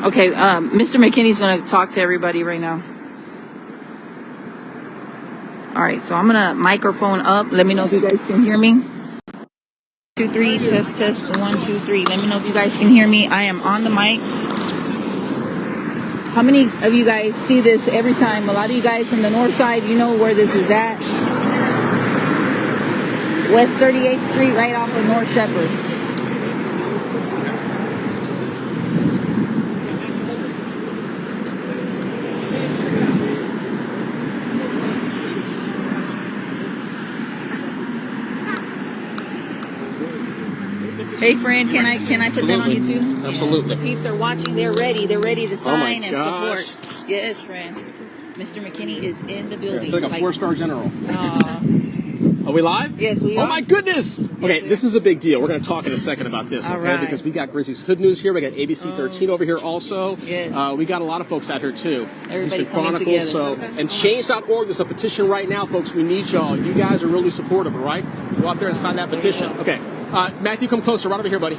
Okay, Mr. McKinney's going to talk to everybody right now. All right, so I'm going to microphone up. Let me know if you guys can hear me. 2, 3, test, 1, 2, 3. Let me know if you guys can hear me. I am on the mics. How many of you guys see this every time? A lot of you guys from the north side, you know where this is at. West 38th Street, right off of North Shepherd. Hey friend, can I put that on YouTube? Absolutely. Yes, the peeps are watching. They're ready. They're ready to sign and gosh. support. Yes, friend. Mr. McKinney is in the building. It's like a 4-star general. Are we live? Yes, we are. Oh my goodness! Okay, this is a big deal. We're going to talk in a second about this, All okay? right. Because we got Grizzly's Hood News here. We got ABC 13 over here also. Yes. We got a lot of folks out here too. Everybody Houston coming Chronicles, together. and change.org. There's a petition right now, folks. We need y'all. You guys are really supportive, all right? Go out there and sign that petition. Okay. Matthew, come closer. Right over here, buddy.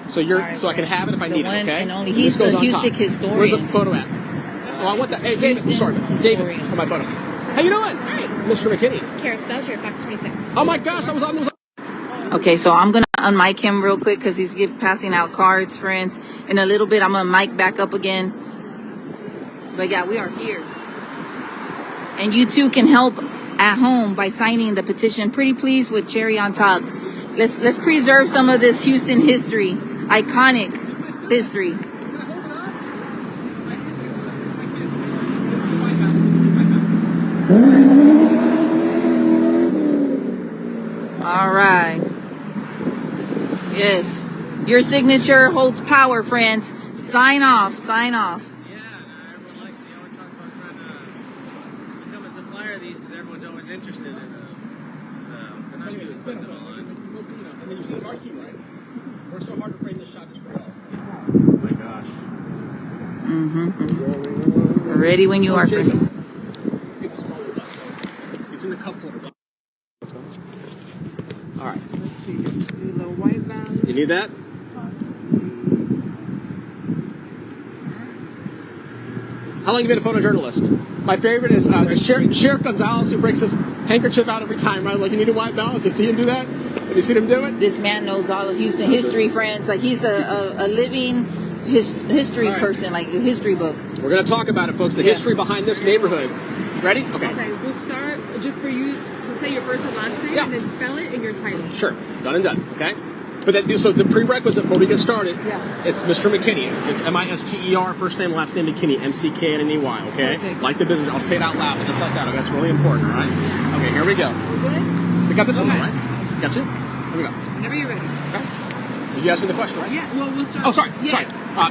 So you're Right, so I can have it if I the need one it, okay? and only. And He's this goes the on Houston top. historian. Where's the photo at? Oh, I want that. Hey, David, Houston sorry. historian. David, for my photo. How you doing? Hi. Mr. McKinney. Kara Spelcher, Fox 26. Oh my gosh, I was on those. Okay, so I'm going to unmic him real quick because he's passing out cards, friends. In a little bit, I'm going to mic back up again. But yeah, we are here. And you too can help at home by signing the petition. Pretty please with cherry on top. Let's preserve some of this Houston history. Iconic history. All right. Yes. Your signature holds power, friends. Sign off. Sign off. Yeah, everyone likes it. He always talks about trying to become a supplier of these because everyone's always interested in them. So they're not too expensive online. And then you see the marquee, right? We're so hard to frame this shot just for y'all. Oh my gosh. Mm-hmm. Ready when you are, friend. It's in the cup holder. All right. Let's see. Do the white balance. You need that? How long have you been a photojournalist? My favorite is Sheriff Gonzalez, who breaks his handkerchief out every time, right? Like, you need a white balance. You see him do that? Have you seen him do it? This man knows all of Houston history, friends. Like, he's a living history person, like a history book. We're going to talk about it, folks. The history behind this neighborhood. Ready? Okay. Okay, we'll start just for you to say your first and last name and then spell it in your title. Sure. Done and done. Okay? But that, so the prerequisite before we get started, it's Mr. McKinney. It's M-I-S-T-E-R, first name, last name, McKinney, M-C-K-N-N-E-Y, okay? Like the business. I'll say it out loud, just like that. Okay, that's really important, all right? Okay, here we go. We got this one, all right? Got you? Here we go. Whenever you're ready. Okay. You asked me the question, right? Yeah, well, we'll start. Oh, sorry. Yeah. Sorry.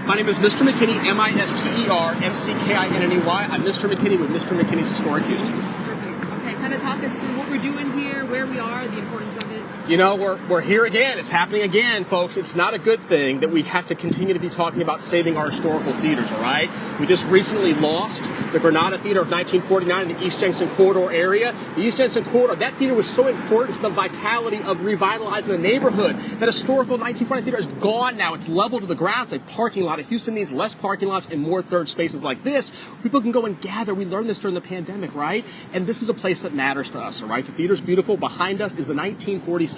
My name is Mr. McKinney, M-I-S-T-E-R, M-C-K-I-N-N-E-Y. I'm Mr. McKinney with Mr. McKinney's Historic Houston. Perfect. Okay, kind of talk us through what we're doing here, where we are, the importance of it. You know, we're here again. It's happening again, folks. It's not a good thing that we have to continue to be talking about saving our historical theaters, all right? We just recently lost the Granada Theater of 1949 in the East Jensen Corridor area. The East Jensen Corridor, that theater was so important to the vitality of revitalizing the neighborhood. That historical 1940 theater is gone now. It's leveled to the ground. It's a parking lot. Houston needs less parking lots and more third spaces like this. People can go and gather. We learned this during the pandemic, right? And this is a place that matters to us, all right? The theater's beautiful. Behind us is the 1947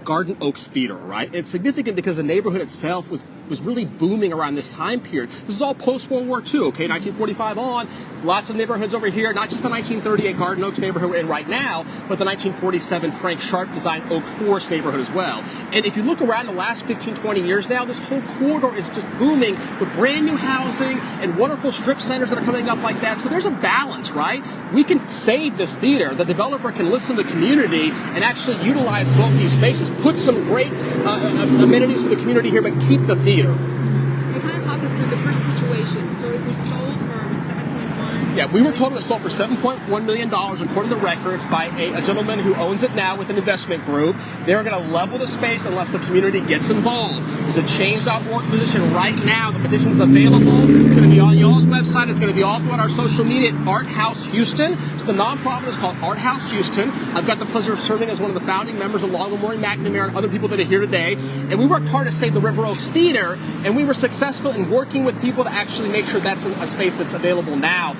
Garden Oaks Theater, right? It's significant because the neighborhood itself was really booming around this time period. This is all post-World War II, okay? 1945 on, lots of neighborhoods over here, not just the 1938 Garden Oaks neighborhood we're in right now, but the 1947 Frank Sharp designed Oak Forest neighborhood as well. And if you look around the last 15, 20 years now, this whole corridor is just booming with brand new housing and wonderful strip centers that are coming up like that. So there's a balance, right? We can save this theater. The developer can listen to the community and actually utilize both these spaces, put some great amenities for the community here, but keep the theater. You kind of talk us through the current situation. So it was sold for 7.1. Yeah, we were told it was sold for $7.1 million, according to the records, by a gentleman who owns it now with an investment group. They're going to level the space unless the community gets involved. There's a change.org petition right now. The petition is available. It's going to be on y'all's website. It's going to be all throughout our social media at Art House Houston. So the nonprofit is called Art House Houston. I've got the pleasure of serving as one of the founding members along with Maureen McNamara and other people that are here today. And we worked hard to save the River Oaks Theater, and we were successful in working with people to actually make sure that's a space that's available now.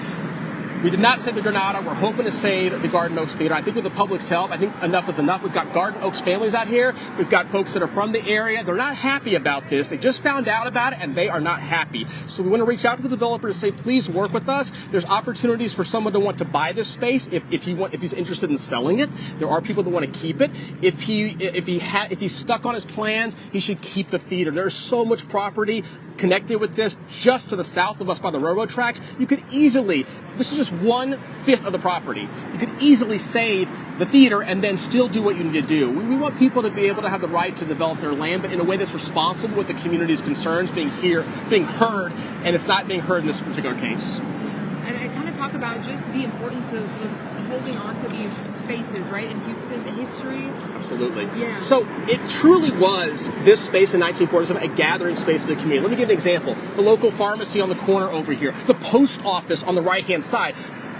We did not save the Granada. We're hoping to save the Garden Oaks Theater. I think with the public's help, I think enough is enough. We've got Garden Oaks families out here. We've got folks that are from the area. They're not happy about this. They just found out about it, and they are not happy. So we want to reach out to the developer to say, please work with us. There's opportunities for someone to want to buy this space if he's interested in selling it. There are people that want to keep it. If he's stuck on his plans, he should keep the theater. There's so much property connected with this just to the south of us by the railroad tracks. You could easily, this is just 1/5 of the property. You could easily save the theater and then still do what you need to do. We want people to be able to have the right to develop their land, but in a way that's responsive with the community's concerns being heard, and it's not being heard in this particular case. And I kind of talk about just the importance of holding on to these spaces, right, in Houston, the history. Absolutely. Yeah. So it truly was, this space in 1947, a gathering space for the community. Let me give you an example. The local pharmacy on the corner over here, the post office on the right-hand side.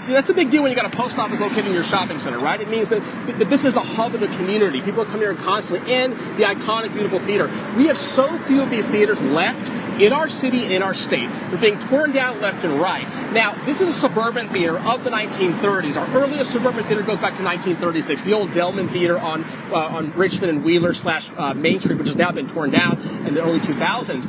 That's a big deal when you got a post office located in your shopping center, right? It means that this is the hub of the community. People are coming here constantly, and the iconic, beautiful theater. We have so few of these theaters left in our city and in our state. They're being torn down left and right. Now, this is a suburban theater of the 1930s. Our earliest suburban theater goes back to 1936, the old Delman Theater on Richmond and Wheeler / Main Street, which has now been torn down in the early 2000s.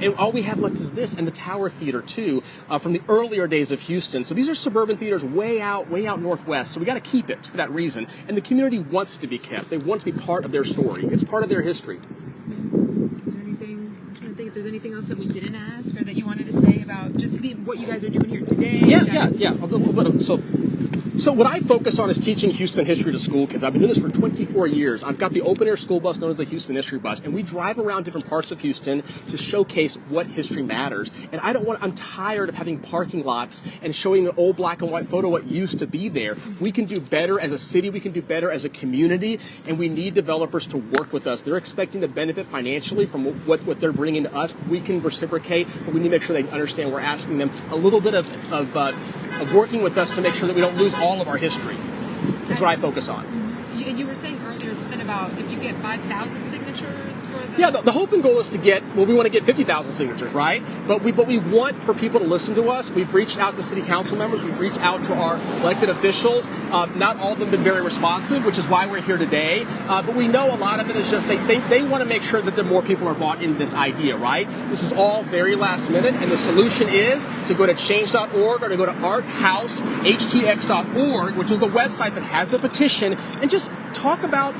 And all we have left is this, and the Tower Theater, too, from the earlier days of Houston. So these are suburban theaters way out northwest. So we got to keep it for that reason. And the community wants to be kept. They want to be part of their story. It's part of their history. If there's anything else that we didn't ask or that you wanted to say about just what you guys are doing here today. Yeah. I'll do a little bit of so what I focus on is teaching Houston history to school kids. I've been doing this for 24 years. I've got the open air school bus known as the Houston History Bus, and we drive around different parts of Houston to showcase what history matters. And I'm tired of having parking lots and showing an old black and white photo of what used to be there. We can do better as a city, we can do better as a community, and we need developers to work with us. They're expecting to benefit financially from what they're bringing to us. We can reciprocate, but we need to make sure they understand we're asking them a little bit of working with us to make sure that we don't lose all of our history. That's what I focus on. And you were saying earlier something about if you get 5,000 signatures for the... Yeah, the hope and goal is to get, we want to get 50,000 signatures, right? But we want for people to listen to us. We've reached out to city council members. We've reached out to our elected officials. Not all of them have been very responsive, which is why we're here today. But we know a lot of it is just they want to make sure that more people are bought into this idea, right? This is all very last minute, and the solution is to go to change.org or to go to arthousehtx.org, which is the website that has the petition, and just talk about,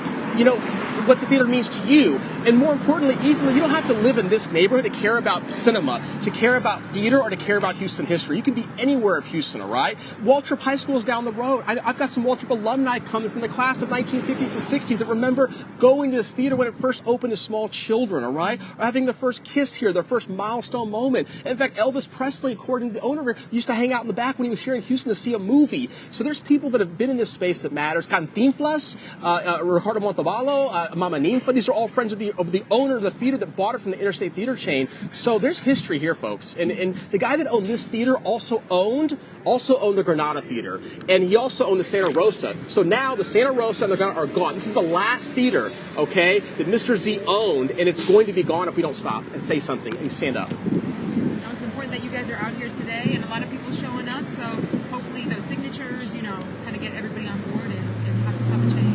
what the theater means to you. And more importantly, easily, you don't have to live in this neighborhood to care about cinema, to care about theater, or to care about Houston history. You can be anywhere of Houston, all right? Waltrip High School is down the road. I've got some Waltrip alumni coming from the class of 1950s and 60s that remember going to this theater when it first opened to small children, all right? Or having the first kiss here, their first milestone moment. In fact, Elvis Presley, according to the owner, used to hang out in the back when he was here in Houston to see a movie. So there's people that have been in this space that matters. Cantinflas, Ricardo Montalbano, Mama Ninfa, these are all friends of the owner of the theater that bought it from the Interstate Theater chain. So there's history here, folks. And the guy that owned this theater also owned the Granada Theater. And he also owned the Santa Rosa. So now the Santa Rosa and the Granada are gone. This is the last theater, okay, that Mr. Z owned, and it's going to be gone if we don't stop and say something and stand up. Now, it's important that you guys are out here today and a lot of people showing up. So hopefully those signatures, kind of get everybody on board and have some type of change.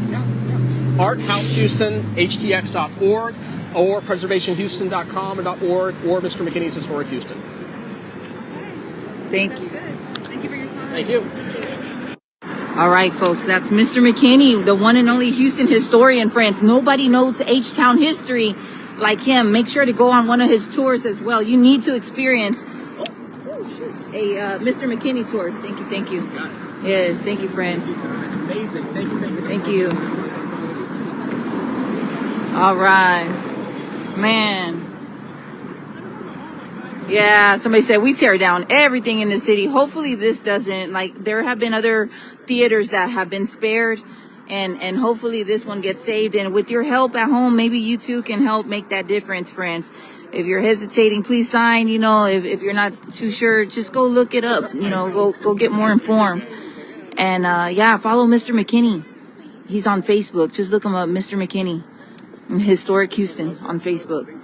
ArtHouseHoustonHTX.org or PreservationHouston.com or Mr. McKinney's Historic Houston. Thank you. Good. Thank you for your time. Thank you. All right, folks, that's Mr. McKinney, the one and only Houston historian, friends. Nobody knows H-Town history like him. Make sure to go on one of his tours as well. You need to experience a Mr. McKinney tour. Thank you. Yes, thank you, friend. Amazing. Thank Thank you. you. All right, man. Yeah, somebody said we tear down everything in the city. Hopefully this doesn't. Like, there have been other theaters that have been spared, and hopefully this one gets saved. And with your help at home, maybe you too can help make that difference, friends. If you're hesitating, please sign. You know, if you're not too sure, just go look it up. You know, go get more informed. And yeah, follow Mr. McKinney. He's on Facebook. Just look him up, Mr. McKinney, Historic Houston on Facebook.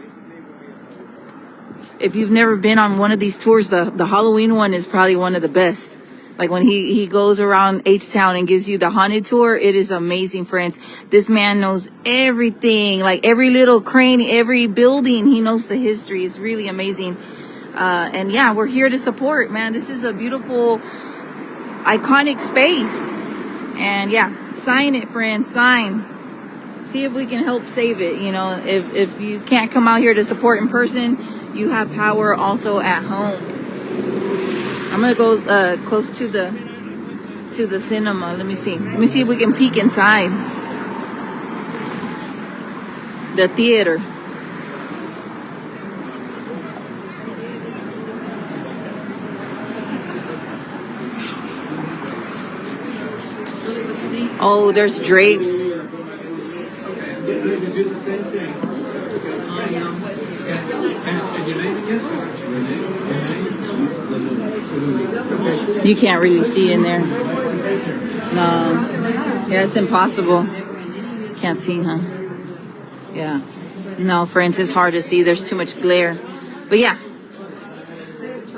If you've never been on one of these tours, the Halloween one is probably one of the best. Like when he goes around H-Town and gives you the haunted tour, it is amazing, friends. This man knows everything, like every little crane, every building. He knows the history. It's really amazing. And yeah, we're here to support, man. This is a beautiful, iconic space. And yeah, sign it, friends, sign. See if we can help save it. You know, if you can't come out here to support in person, you have power also at home. I'm gonna go close to the cinema. Let me see if we can peek inside the theater. Oh, there's drapes. You can't really see in there. No. Yeah, it's impossible. Can't see, huh? Yeah. No, friends, it's hard to see. There's too much glare. But yeah.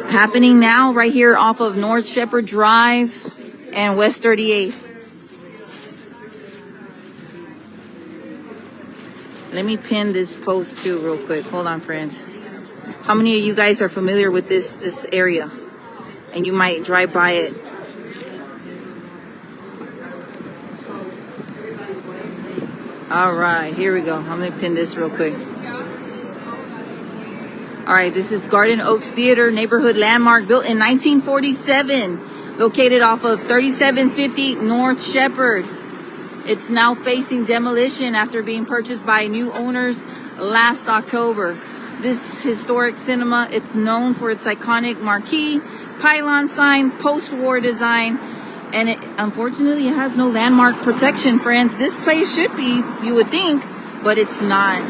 Happening now right here off of North Shepherd Drive and West 38th. Let me pin this post too real quick. Hold on, friends. How many of you guys are familiar with this area? And you might drive by it. All right, here we go. I'm gonna pin this real quick. All right, this is Garden Oaks Theater, neighborhood landmark, built in 1947, located off of 3750 North Shepherd. It's now facing demolition after being purchased by new owners last October. This historic cinema, it's known for its iconic marquee, pylon sign, post-war design, and unfortunately it has no landmark protection, friends. This place should be, you would think, but it's not.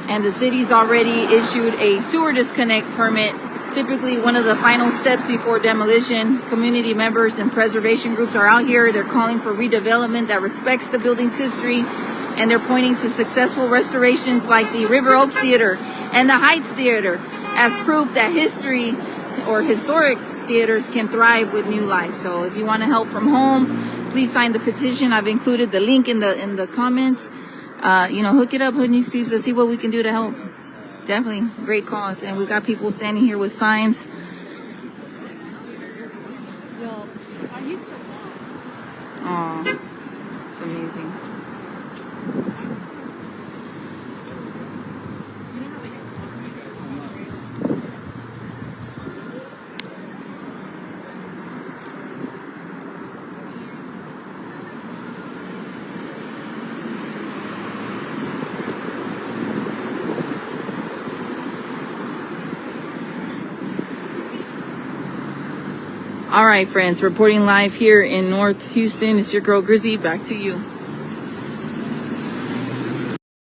And the city's already issued a sewer disconnect permit, typically one of the final steps before demolition. Community members and preservation groups are out here. They're calling for redevelopment that respects the building's history, and they're pointing to successful restorations like the River Oaks Theater and the Heights Theater as proof that history or historic theaters can thrive with new life. So if you want to help from home, please sign the petition. I've included the link in the comments. You know, hook it up, hood these peeps. Let's see what we can do to help. Definitely great cause. And we've got people standing here with signs. Oh, it's amazing. All right, friends, reporting live here in North Houston. It's your girl Grizzy. Back to you.